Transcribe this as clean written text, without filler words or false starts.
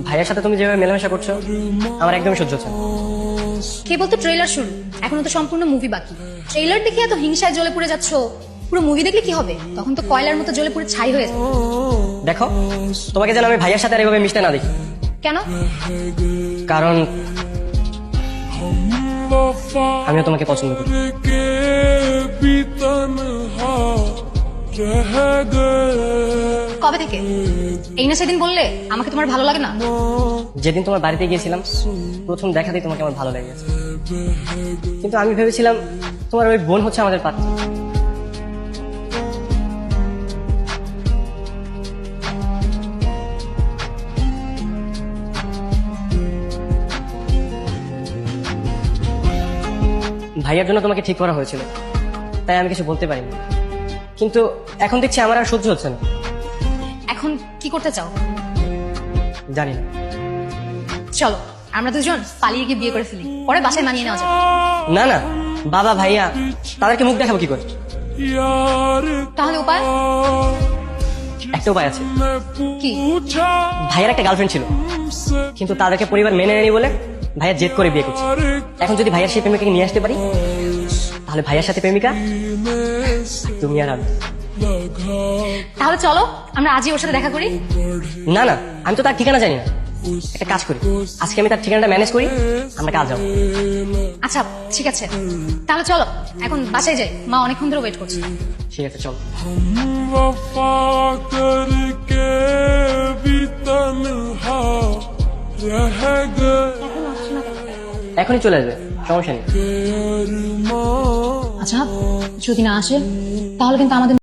ভাইয়ের সাথে তুমি যেভাবে মেলামেশা করছো আমার একদমই সহ্য হচ্ছে না। কেবল তো ট্রেলার শুরু, এখনো তো সম্পূর্ণ মুভি বাকি। ট্রেলার দেখে এত হিংসায় জ্বলে পুড়ে যাচ্ছ, পুরো মুভি দেখলে কি হবে? তখন তো কয়লার মতো জ্বলে পুড়ে ছাই হয়ে যাবে। দেখো, তোমাকে যেন আমি ভাইয়ের সাথে আর এভাবে মিশতে না দেখি। কেন? কারণ আমিও তোমাকে পছন্দ করি। কবে থেকে? এই না সেদিন বললে আমাকে তোমার ভালো লাগে না। যেদিন তোমার বাড়িতে গিয়েছিলাম প্রথম দেখাতেই তোমাকে আমার ভালো লেগে গেছে, কিন্তু আমি ভেবেছিলাম তোমার ওই বোন হচ্ছে আমাদের পাত্র। ভাইয়ার জন্য তোমাকে ঠিক করা হয়েছিল, তাই আমি কিছু বলতে পারিনি। কিন্তু এখন দেখছি আমার আর সহ্য হচ্ছে না। এখন কি করতে চাও? জানি না। চলো আমরা দুজন পালিয়ে গিয়ে বিয়ে করে ফেলি, পরে বাসায় মানিয়ে নেওয়া যাবে। না না, বাবা ভাইয়া তাদেরকে মুখ দেখাবো কি করে? তাহলে উপায়? একটা উপায় আছে। কি? ভাইয়ার একটা গার্লফ্রেন্ড ছিল, কিন্তু তাদেরকে পরিবার মেনে নেয়নি বলে ভাইয়া জেদ করে বিয়ে করছে। এখন যদি ভাইয়ার সেই প্রেমিকাকে নিয়ে আসতে পারি, তাহলে ভাইয়ার সাথে প্রেমিকা তুমি আর আমি। তাহলে চলো আমরা আজই ওর সাথে দেখা করি। না না, আমি তো তার ঠিকানা জানি না। একটা কাজ করি, আজকে আমি তার ঠিকানাটা ম্যানেজ করি, আমরা কাজ যাবো। আচ্ছা ঠিক আছে, তাহলে চলো এখন বাসায় যাই, মা অনেকক্ষণ ধরে ওয়েট করছে। ঠিক আছে চলো। वफा करके भी तन्हा रह गए এখনই চলে আসবে, সমস্যা নেই। আচ্ছা যদি না আসে তাহলে কিন্তু আমাদের